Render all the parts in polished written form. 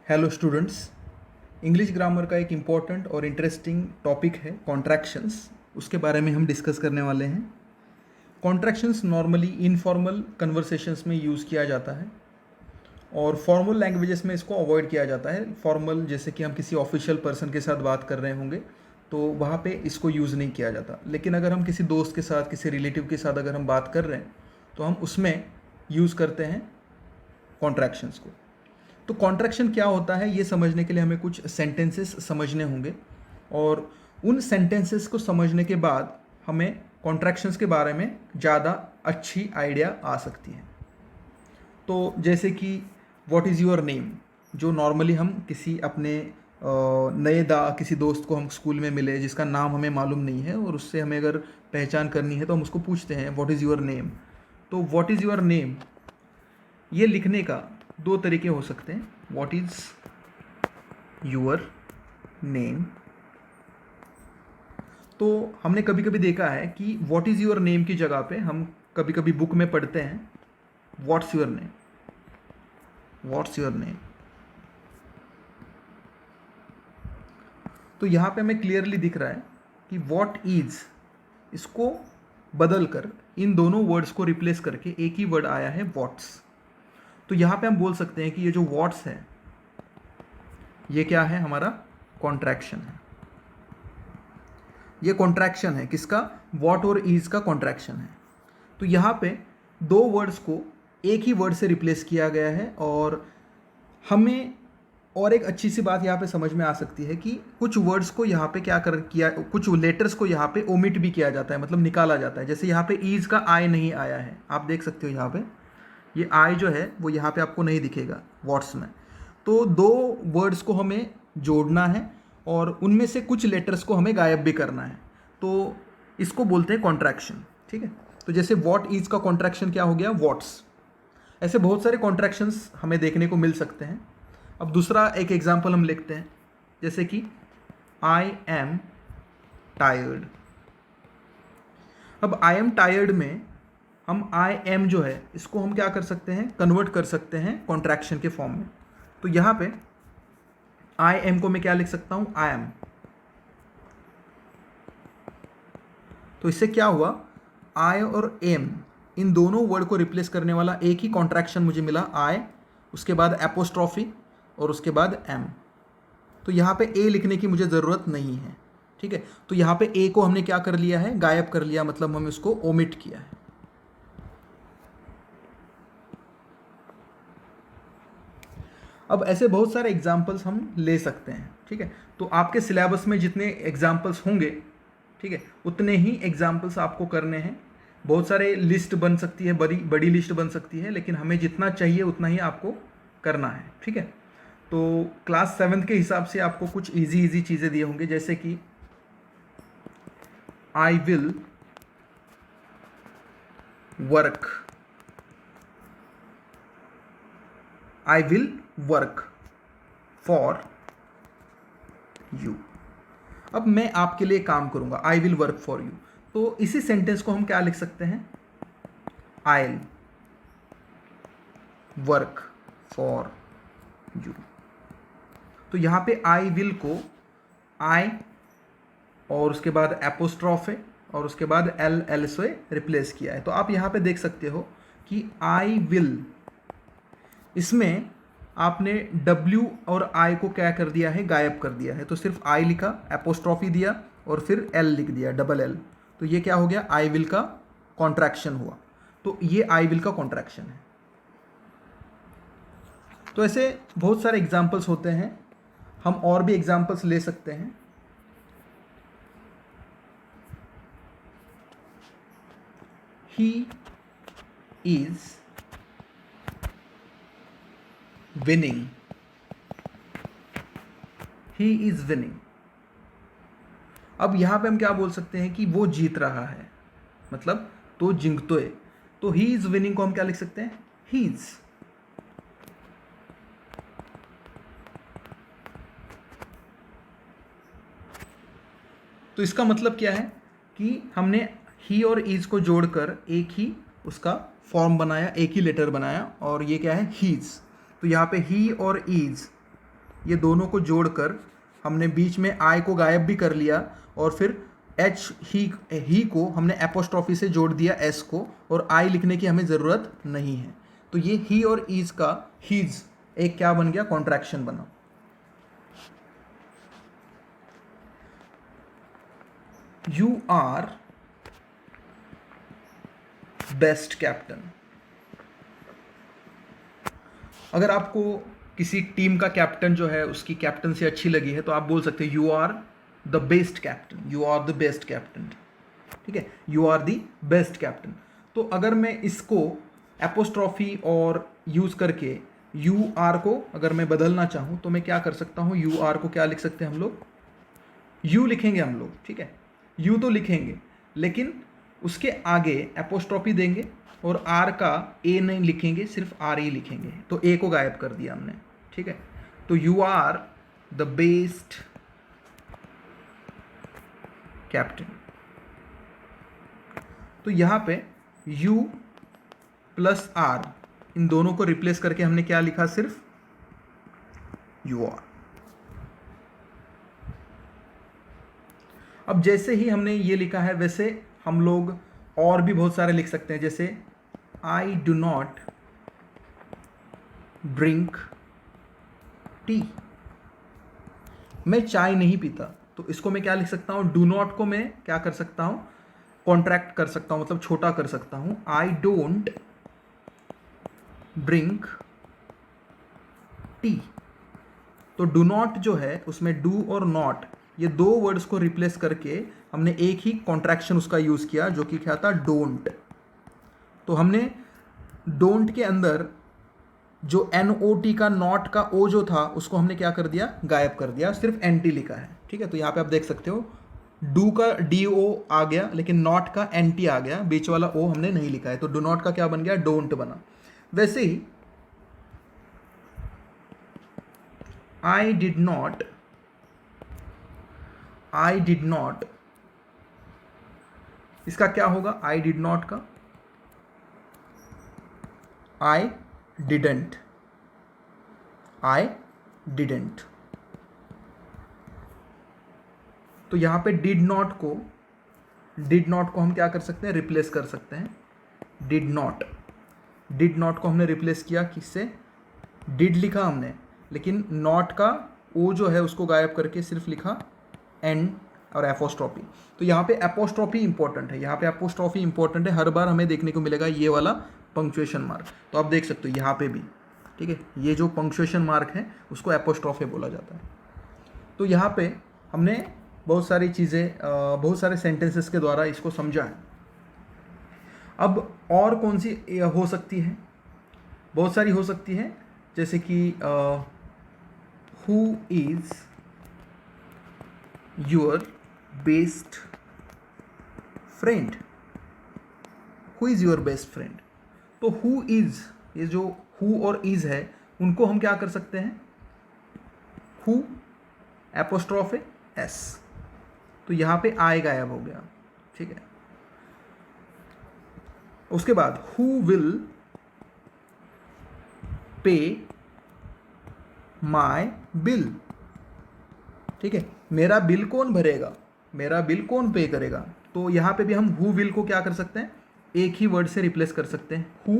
Hello students. English grammar का एक important और इंटरेस्टिंग टॉपिक है कॉन्ट्रैक्शंस। उसके बारे में हम डिस्कस करने वाले हैं। कॉन्ट्रैक्शंस नॉर्मली इनफॉर्मल कन्वर्सेशंस में यूज़ किया जाता है और फॉर्मल लैंग्वेजेस में इसको अवॉइड किया जाता है। फॉर्मल जैसे कि हम किसी ऑफिशियल पर्सन के साथ बात कर रहे होंगे तो वहाँ पे इसको यूज़ नहीं किया जाता। लेकिन अगर हम किसी दोस्त के साथ, किसी रिलेटिव के साथ अगर हम बात कर रहे हैं तो हम उसमें यूज़ करते हैं कॉन्ट्रैक्शंस को। तो कॉन्ट्रैक्शन क्या होता है ये समझने के लिए हमें कुछ सेंटेंसेस समझने होंगे और उन सेंटेंसेस को समझने के बाद हमें कॉन्ट्रैक्शंस के बारे में ज़्यादा अच्छी आइडिया आ सकती है। तो जैसे कि व्हाट इज़ योर नेम, जो नॉर्मली हम किसी अपने किसी दोस्त को हम स्कूल में मिले जिसका नाम हमें मालूम नहीं है और उससे हमें अगर पहचान करनी है तो हम उसको पूछते हैं व्हाट इज़ योर नेम। तो व्हाट इज़ योर नेम ये लिखने का दो तरीके हो सकते हैं। व्हाट इज़ योर नेम, तो हमने कभी कभी देखा है कि व्हाट इज़ योर नेम की जगह पे हम कभी कभी बुक में पढ़ते हैं what's your name, what's your name. तो यहाँ पे हमें क्लियरली दिख रहा है कि व्हाट इज़, इसको बदल कर इन दोनों वर्ड्स को रिप्लेस करके एक ही वर्ड आया है व्हाट्स। तो यहाँ पे हम बोल सकते हैं कि ये जो व्हाट्स है ये क्या है, हमारा कॉन्ट्रैक्शन है। ये कॉन्ट्रैक्शन है किसका, व्हाट और इज का कॉन्ट्रैक्शन है। तो यहाँ पे दो वर्ड्स को एक ही वर्ड से रिप्लेस किया गया है और हमें और एक अच्छी सी बात यहाँ पे समझ में आ सकती है कि कुछ वर्ड्स को यहाँ पे कुछ लेटर्स को यहाँ पे ओमिट भी किया जाता है, मतलब निकाला जाता है। जैसे यहाँ पे ईज का आई नहीं आया है, आप देख सकते हो यहाँ पे ये आई जो है वो यहाँ पे आपको नहीं दिखेगा व्हाट्स में। तो दो वर्ड्स को हमें जोड़ना है और उनमें से कुछ लेटर्स को हमें गायब भी करना है, तो इसको बोलते हैं कॉन्ट्रैक्शन। ठीक है, तो जैसे व्हाट इज का कॉन्ट्रैक्शन क्या हो गया, व्हाट्स। ऐसे बहुत सारे कॉन्ट्रैक्शंस हमें देखने को मिल सकते हैं। अब दूसरा एक एग्जाम्पल हम लिखते हैं, जैसे कि आई एम टायर्ड। अब आई एम टायर्ड में हम आई एम जो है इसको हम क्या कर सकते हैं, कन्वर्ट कर सकते हैं कॉन्ट्रैक्शन के फॉर्म में। तो यहाँ पे आई एम को मैं क्या लिख सकता हूँ, आई एम। तो इससे क्या हुआ, आई और एम इन दोनों वर्ड को रिप्लेस करने वाला एक ही कॉन्ट्रैक्शन मुझे मिला, आई, उसके बाद एपोस्ट्रॉफी और उसके बाद एम। तो यहाँ पे ए लिखने की मुझे ज़रूरत नहीं है। ठीक है, तो यहाँ पे ए को हमने क्या कर लिया है, गायब कर लिया, मतलब हमने उसको ओमिट किया है। अब ऐसे बहुत सारे एग्जाम्पल्स हम ले सकते हैं। ठीक है, तो आपके सिलेबस में जितने एग्जाम्पल्स होंगे, ठीक है, उतने ही एग्जाम्पल्स आपको करने हैं। बहुत सारे लिस्ट बन सकती है, बड़ी बड़ी लिस्ट बन सकती है, लेकिन हमें जितना चाहिए उतना ही आपको करना है। ठीक है, तो क्लास 7th के हिसाब से आपको कुछ इजी चीज़ें दिए होंगे, जैसे कि I will work, I will work for you. अब मैं आपके लिए काम करूंगा, I will work for you. तो इसी सेंटेंस को हम क्या लिख सकते हैं, I will work for you. तो यहाँ पे आई विल को आई और उसके बाद एपोस्ट्रॉफ है और उसके बाद एल से रिप्लेस किया है। तो आप यहाँ पे देख सकते हो कि आई विल, इसमें आपने W और I को क्या कर दिया है, गायब कर दिया है। तो सिर्फ I लिखा, एपोस्ट्रॉफी दिया और फिर L लिख दिया, डबल L। तो ये क्या हो गया, आई विल का कॉन्ट्रैक्शन हुआ। तो ये आई विल का कॉन्ट्रैक्शन है। तो ऐसे बहुत सारे एग्जाम्पल्स होते हैं, हम और भी एग्जाम्पल्स ले सकते हैं। He is winning, he is winning. अब यहां पे हम क्या बोल सकते हैं कि वो जीत रहा है, मतलब तो जिंकतोय। तो ही इज विनिंग को हम क्या लिख सकते हैं, ही इज। तो इसका मतलब क्या है कि हमने ही और इज को जोड़कर एक ही उसका फॉर्म बनाया, एक ही लेटर बनाया, और ये क्या है, हीज। तो यहाँ पे ही और ईज ये दोनों को जोड़कर हमने बीच में आई को गायब भी कर लिया और फिर एच ही को हमने एपोस्ट्रॉफी से जोड़ दिया एस को, और आई लिखने की हमें ज़रूरत नहीं है। तो ये ही और ईज का हीज एक क्या बन गया, कॉन्ट्रैक्शन बना। You are best captain. अगर आपको किसी टीम का कैप्टन जो है उसकी कैप्टनसी अच्छी लगी है तो आप बोल सकते हैं you are the best captain, you are the best captain. ठीक है, you are the best captain. तो अगर मैं इसको एपोस्ट्रॉफी और यूज करके यू आर को अगर मैं बदलना चाहूँ तो मैं क्या कर सकता हूँ, यू आर को क्या लिख सकते हैं हम लोग, यू लिखेंगे हम लोग। ठीक है, यू तो लिखेंगे लेकिन उसके आगे एपोस्ट्रॉफी देंगे और आर का ए नहीं लिखेंगे, सिर्फ आर ही लिखेंगे, तो ए को गायब कर दिया हमने। ठीक है, तो you are the best captain. तो यहां पे यू प्लस आर इन दोनों को रिप्लेस करके हमने क्या लिखा, सिर्फ यू आर। अब जैसे ही हमने ये लिखा है वैसे हम लोग और भी बहुत सारे लिख सकते हैं, जैसे I do not drink tea, मैं चाय नहीं पीता। तो इसको मैं क्या लिख सकता हूँ, डू नॉट को मैं क्या कर सकता हूँ, कॉन्ट्रैक्ट कर सकता हूँ, मतलब छोटा कर सकता हूँ। I don't drink tea. तो डू नॉट जो है उसमें डू और नॉट ये दो वर्ड्स को रिप्लेस करके हमने एक ही कॉन्ट्रैक्शन उसका यूज किया जो कि क्या था, डोंट। तो हमने डोंट के अंदर जो एन ओ टी का नॉट का ओ जो था उसको हमने क्या कर दिया, गायब कर दिया, सिर्फ एन टी लिखा है। ठीक है, तो यहाँ पे आप देख सकते हो डू का डी ओ आ गया लेकिन नॉट का एन टी आ गया, बीच वाला ओ हमने नहीं लिखा है, तो डू नॉट का क्या बन गया, डोंट बना। वैसे ही आई डिड नॉट, इसका क्या होगा, आई डिड नॉट का आई डिडेंट। तो यहां पे डिड नॉट को हम क्या कर सकते हैं, रिप्लेस कर सकते हैं। डिड नॉट को हमने रिप्लेस किया किससे, डिड लिखा हमने लेकिन नॉट का ओ जो है उसको गायब करके सिर्फ लिखा एन और एपोस्ट्रॉफी। तो यहाँ पे एपोस्ट्रॉफी इंपॉर्टेंट है, यहाँ पे एपोस्ट्रॉफी इंपॉर्टेंट है, हर बार हमें देखने को मिलेगा ये वाला पंक्चुएशन मार्क। तो आप देख सकते हो यहाँ पे भी, ठीक है, ये जो पंक्चुएशन मार्क है उसको एपोस्ट्रॉफी बोला जाता है। तो यहाँ पे हमने बहुत सारी चीज़ें बहुत सारे सेंटेंसेस के द्वारा इसको समझा है। अब और कौन सी हो सकती है, बहुत सारी हो सकती है, जैसे कि who is your best friend, who is your best friend. तो हु इज़, ये जो हु और इज़ है उनको हम क्या कर सकते हैं, हु एपोस्ट्रॉफे एस, तो यहाँ पे आई गायब हो गया। ठीक है, उसके बाद who will pay my bill. ठीक है, मेरा बिल कौन भरेगा, मेरा बिल कौन पे करेगा। तो यहाँ पे भी हम हु विल को क्या कर सकते हैं, एक ही वर्ड से रिप्लेस कर सकते हैं, who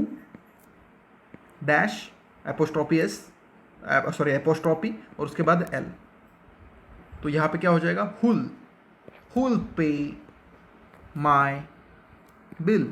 dash apostrophe S, sorry apostrophe और उसके बाद एल। तो यहाँ पे क्या हो जाएगा, हुल पे माई बिल।